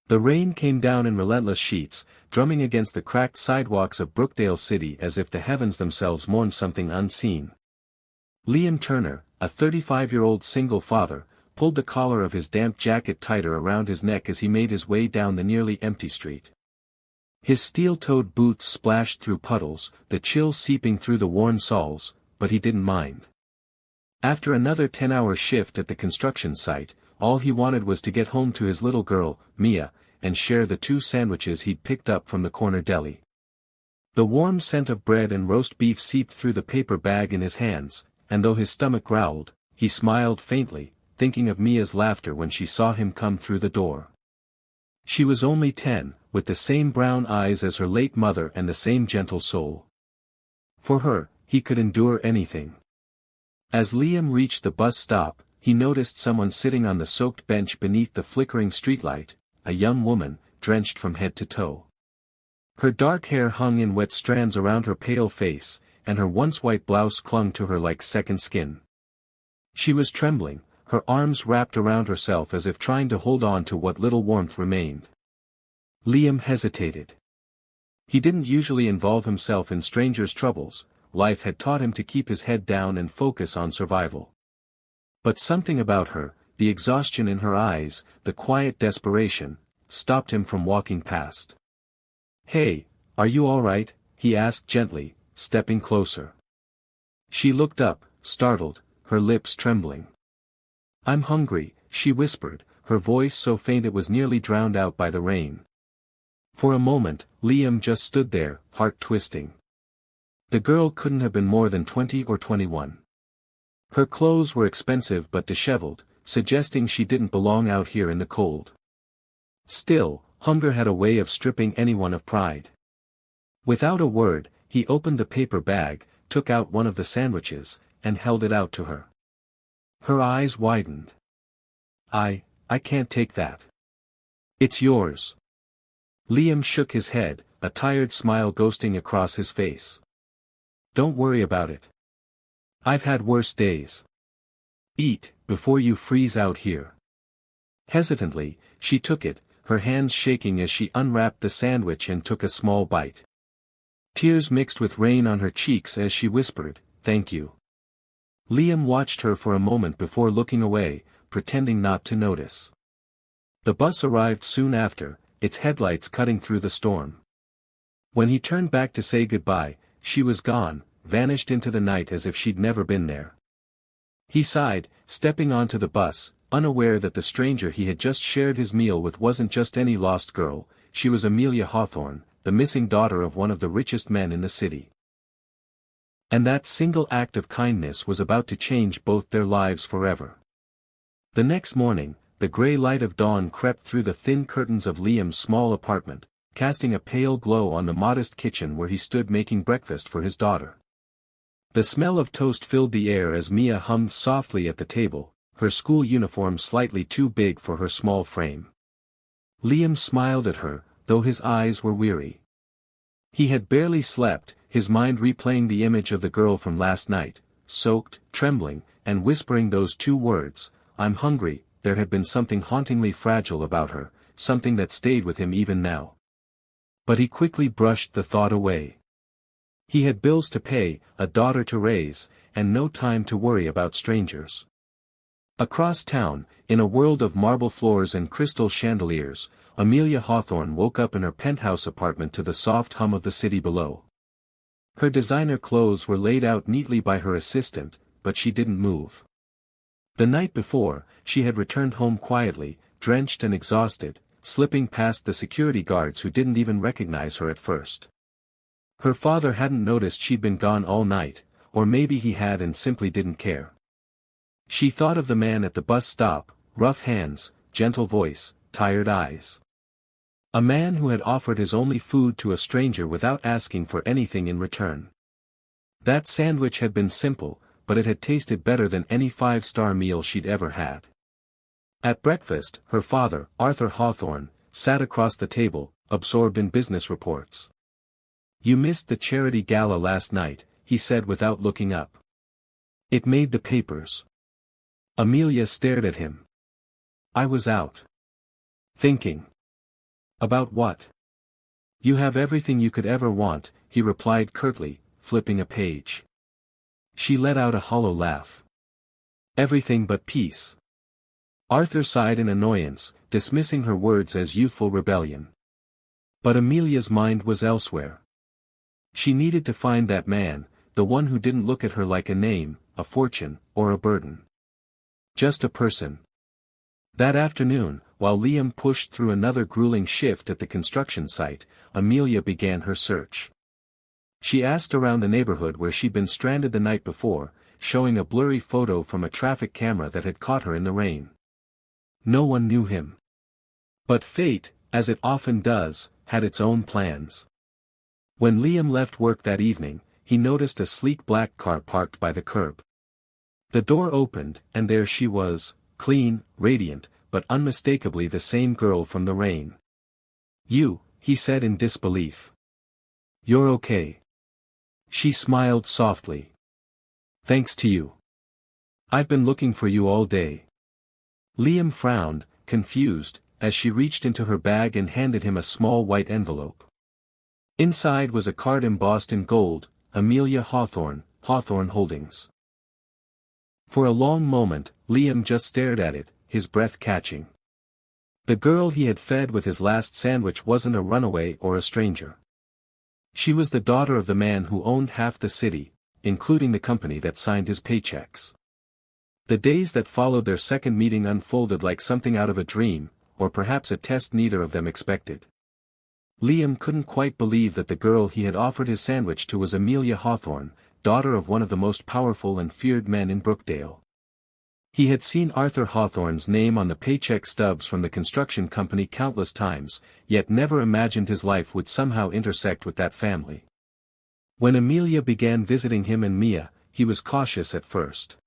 The rain came down in relentless sheets, drumming against the cracked sidewalks of Brookdale City as if the heavens themselves mourned something unseen. Liam Turner, a 35-year-old single father, pulled the collar of his damp jacket tighter around his neck as he made his way down the nearly empty street. His steel-toed boots splashed through puddles, the chill seeping through the worn soles, but he didn't mind. After another 10-hour shift at the construction site, all he wanted was to get home to his little girl, Mia, and share the 2 sandwiches he'd picked up from the corner deli. The warm scent of bread and roast beef seeped through the paper bag in his hands, and though his stomach growled, he smiled faintly, thinking of Mia's laughter when she saw him come through the door. She was only 10, with the same brown eyes as her late mother and the same gentle soul. For her, he could endure anything. As Liam reached the bus stop, he noticed someone sitting on the soaked bench beneath the flickering streetlight, a young woman, drenched from head to toe. Her dark hair hung in wet strands around her pale face, and her once white blouse clung to her like second skin. She was trembling, her arms wrapped around herself as if trying to hold on to what little warmth remained. Liam hesitated. He didn't usually involve himself in strangers' troubles, life had taught him to keep his head down and focus on survival. But something about her, the exhaustion in her eyes, the quiet desperation, stopped him from walking past. "Hey, are you all right?" he asked gently, stepping closer. She looked up, startled, her lips trembling. "I'm hungry," she whispered, her voice so faint it was nearly drowned out by the rain. For a moment, Liam just stood there, heart twisting. The girl couldn't have been more than 20 or 21. Her clothes were expensive but disheveled, suggesting she didn't belong out here in the cold. Still, hunger had a way of stripping anyone of pride. Without a word, he opened the paper bag, took out one of the sandwiches, and held it out to her. Her eyes widened. I can't take that. It's yours." Liam shook his head, a tired smile ghosting across his face. "Don't worry about it. I've had worse days. Eat, before you freeze out here." Hesitantly, she took it, her hands shaking as she unwrapped the sandwich and took a small bite. Tears mixed with rain on her cheeks as she whispered, "Thank you." Liam watched her for a moment before looking away, pretending not to notice. The bus arrived soon after, its headlights cutting through the storm. When he turned back to say goodbye, she was gone, vanished into the night as if she'd never been there. He sighed, stepping onto the bus, unaware that the stranger he had just shared his meal with wasn't just any lost girl, she was Amelia Hawthorne, the missing daughter of one of the richest men in the city. And that single act of kindness was about to change both their lives forever. The next morning, the gray light of dawn crept through the thin curtains of Liam's small apartment, casting a pale glow on the modest kitchen where he stood making breakfast for his daughter. The smell of toast filled the air as Mia hummed softly at the table, her school uniform slightly too big for her small frame. Liam smiled at her, though his eyes were weary. He had barely slept, his mind replaying the image of the girl from last night, soaked, trembling, and whispering those 2 words, "I'm hungry." There had been something hauntingly fragile about her, something that stayed with him even now. But he quickly brushed the thought away. He had bills to pay, a daughter to raise, and no time to worry about strangers. Across town, in a world of marble floors and crystal chandeliers, Amelia Hawthorne woke up in her penthouse apartment to the soft hum of the city below. Her designer clothes were laid out neatly by her assistant, but she didn't move. The night before, she had returned home quietly, drenched and exhausted, slipping past the security guards who didn't even recognize her at first. Her father hadn't noticed she'd been gone all night, or maybe he had and simply didn't care. She thought of the man at the bus stop, rough hands, gentle voice, tired eyes. A man who had offered his only food to a stranger without asking for anything in return. That sandwich had been simple, but it had tasted better than any 5-star meal she'd ever had. At breakfast, her father, Arthur Hawthorne, sat across the table, absorbed in business reports. "You missed the charity gala last night," he said without looking up. "It made the papers." Amelia stared at him. "I was out. Thinking." About what? You have everything you could ever want, he replied curtly, flipping a page. She let out a hollow laugh. Everything but peace. Arthur sighed in annoyance, dismissing her words as youthful rebellion. But Amelia's mind was elsewhere. She needed to find that man, the one who didn't look at her like a name, a fortune, or a burden. Just a person. That afternoon, while Liam pushed through another grueling shift at the construction site, Amelia began her search. She asked around the neighborhood where she'd been stranded the night before, showing a blurry photo from a traffic camera that had caught her in the rain. No one knew him. But fate, as it often does, had its own plans. When Liam left work that evening, he noticed a sleek black car parked by the curb. The door opened, and there she was, clean, radiant, but unmistakably the same girl from the rain. "You," he said in disbelief. "You're okay." She smiled softly. "Thanks to you. I've been looking for you all day." Liam frowned, confused, as she reached into her bag and handed him a small white envelope. Inside was a card embossed in gold, Amelia Hawthorne, Hawthorne Holdings. For a long moment, Liam just stared at it, his breath catching. The girl he had fed with his last sandwich wasn't a runaway or a stranger. She was the daughter of the man who owned half the city, including the company that signed his paychecks. The days that followed their second meeting unfolded like something out of a dream, or perhaps a test neither of them expected. Liam couldn't quite believe that the girl he had offered his sandwich to was Amelia Hawthorne, daughter of one of the most powerful and feared men in Brookdale. He had seen Arthur Hawthorne's name on the paycheck stubs from the construction company countless times, yet never imagined his life would somehow intersect with that family. When Amelia began visiting him and Mia, he was cautious at first.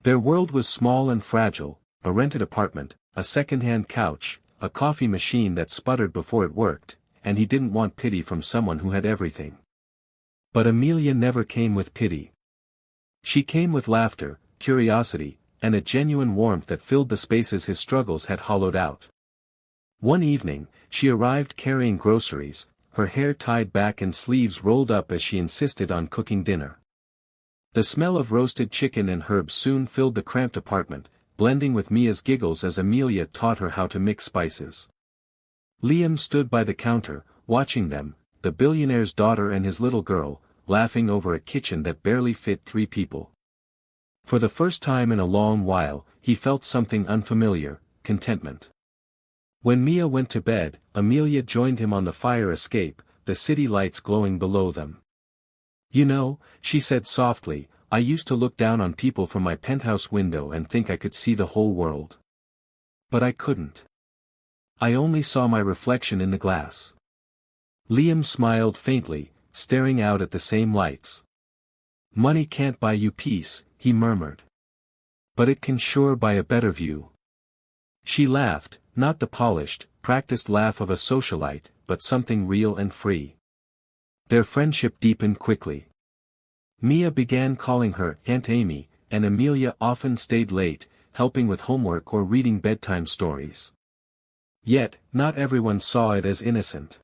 Their world was small and fragile, a rented apartment, a second-hand couch, a coffee machine that sputtered before it worked, and he didn't want pity from someone who had everything. But Amelia never came with pity. She came with laughter, curiosity, and a genuine warmth that filled the spaces his struggles had hollowed out. One evening, she arrived carrying groceries, her hair tied back and sleeves rolled up as she insisted on cooking dinner. The smell of roasted chicken and herbs soon filled the cramped apartment, blending with Mia's giggles as Amelia taught her how to mix spices. Liam stood by the counter, watching them, the billionaire's daughter and his little girl, laughing over a kitchen that barely fit 3 people. For the first time in a long while, he felt something unfamiliar, contentment. When Mia went to bed, Amelia joined him on the fire escape, the city lights glowing below them. "You know," she said softly, "I used to look down on people from my penthouse window and think I could see the whole world. But I couldn't. I only saw my reflection in the glass." Liam smiled faintly, staring out at the same lights. "Money can't buy you peace," he murmured. "But it can sure buy a better view." She laughed, not the polished, practiced laugh of a socialite, but something real and free. Their friendship deepened quickly. Mia began calling her Aunt Amy, and Amelia often stayed late, helping with homework or reading bedtime stories. Yet, not everyone saw it as innocent.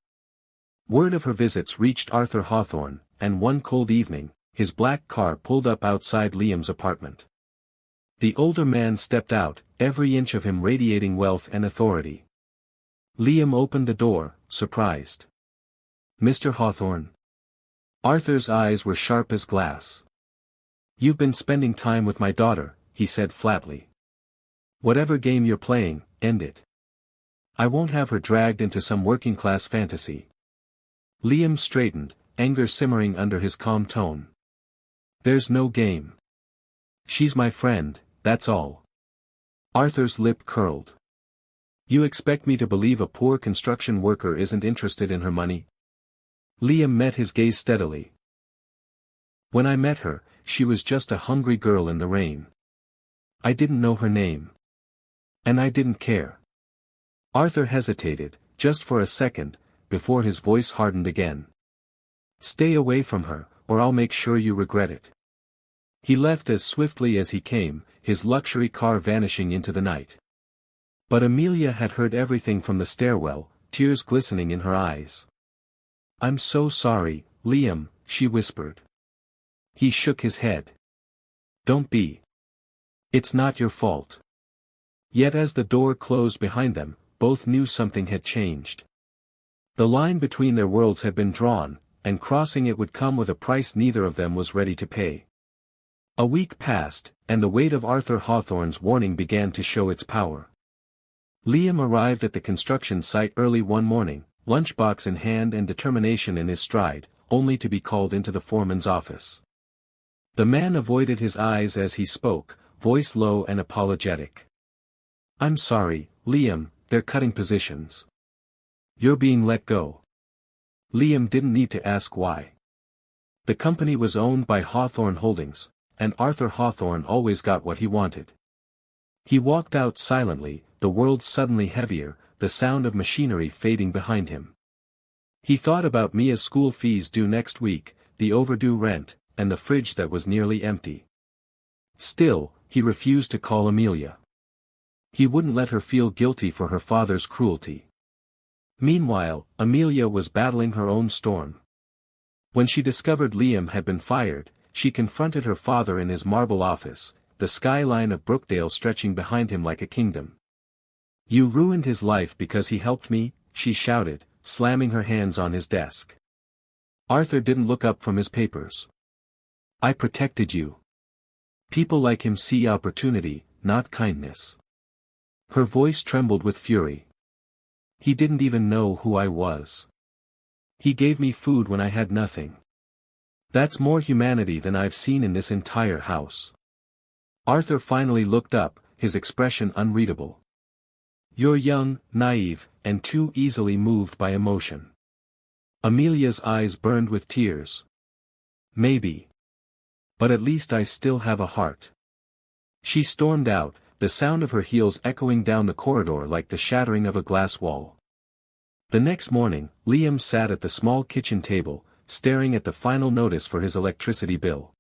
Word of her visits reached Arthur Hawthorne, and one cold evening, his black car pulled up outside Liam's apartment. The older man stepped out, every inch of him radiating wealth and authority. Liam opened the door, surprised. "Mr. Hawthorne?" Arthur's eyes were sharp as glass. "You've been spending time with my daughter," he said flatly. "Whatever game you're playing, end it. I won't have her dragged into some working-class fantasy." Liam straightened, anger simmering under his calm tone. "There's no game. She's my friend, that's all." Arthur's lip curled. "You expect me to believe a poor construction worker isn't interested in her money?" Liam met his gaze steadily. "When I met her, she was just a hungry girl in the rain. I didn't know her name. And I didn't care." Arthur hesitated, just for a second, before his voice hardened again. "Stay away from her, or I'll make sure you regret it." He left as swiftly as he came, his luxury car vanishing into the night. But Amelia had heard everything from the stairwell, tears glistening in her eyes. "I'm so sorry, Liam," she whispered. He shook his head. "Don't be. It's not your fault." Yet as the door closed behind them, both knew something had changed. The line between their worlds had been drawn, and crossing it would come with a price neither of them was ready to pay. A week passed, and the weight of Arthur Hawthorne's warning began to show its power. Liam arrived at the construction site early one morning, lunchbox in hand and determination in his stride, only to be called into the foreman's office. The man avoided his eyes as he spoke, voice low and apologetic. "I'm sorry, Liam, they're cutting positions. You're being let go." Liam didn't need to ask why. The company was owned by Hawthorne Holdings, and Arthur Hawthorne always got what he wanted. He walked out silently, the world suddenly heavier, the sound of machinery fading behind him. He thought about Mia's school fees due next week, the overdue rent, and the fridge that was nearly empty. Still, he refused to call Amelia. He wouldn't let her feel guilty for her father's cruelty. Meanwhile, Amelia was battling her own storm. When she discovered Liam had been fired, she confronted her father in his marble office, the skyline of Brookdale stretching behind him like a kingdom. "You ruined his life because he helped me," she shouted, slamming her hands on his desk. Arthur didn't look up from his papers. "I protected you. People like him see opportunity, not kindness." Her voice trembled with fury. "He didn't even know who I was. He gave me food when I had nothing. That's more humanity than I've seen in this entire house." Arthur finally looked up, his expression unreadable. "You're young, naive, and too easily moved by emotion." Amelia's eyes burned with tears. "Maybe. But at least I still have a heart." She stormed out, the sound of her heels echoing down the corridor like the shattering of a glass wall. The next morning, Liam sat at the small kitchen table, staring at the final notice for his electricity bill.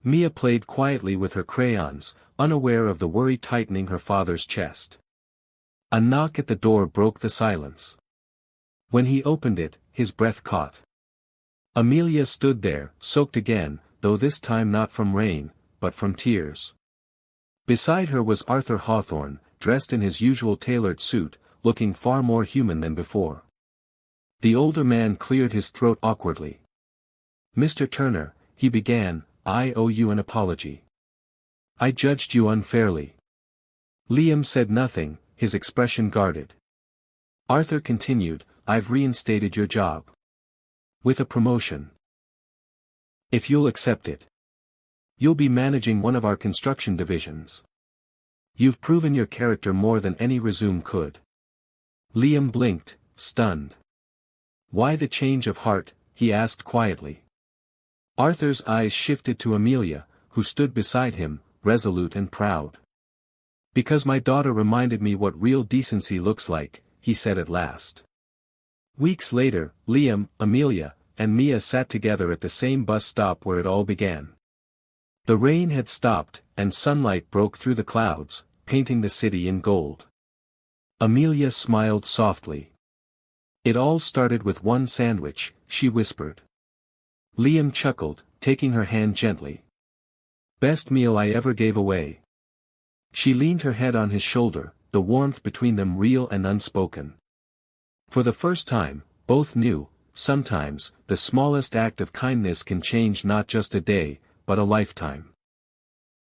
Mia played quietly with her crayons, unaware of the worry tightening her father's chest. A knock at the door broke the silence. When he opened it, his breath caught. Amelia stood there, soaked again, though this time not from rain, but from tears. Beside her was Arthur Hawthorne, dressed in his usual tailored suit, looking far more human than before. The older man cleared his throat awkwardly. "Mr. Turner," he began, "I owe you an apology. I judged you unfairly." Liam said nothing, his expression guarded. Arthur continued, "I've reinstated your job. With a promotion. If you'll accept it. You'll be managing one of our construction divisions. You've proven your character more than any resume could." Liam blinked, stunned. "Why the change of heart?" he asked quietly. Arthur's eyes shifted to Amelia, who stood beside him, resolute and proud. "Because my daughter reminded me what real decency looks like," he said at last. Weeks later, Liam, Amelia, and Mia sat together at the same bus stop where it all began. The rain had stopped, and sunlight broke through the clouds, painting the city in gold. Amelia smiled softly. "It all started with one sandwich," she whispered. Liam chuckled, taking her hand gently. "Best meal I ever gave away." She leaned her head on his shoulder, the warmth between them real and unspoken. For the first time, both knew, sometimes, the smallest act of kindness can change not just a day, but a lifetime.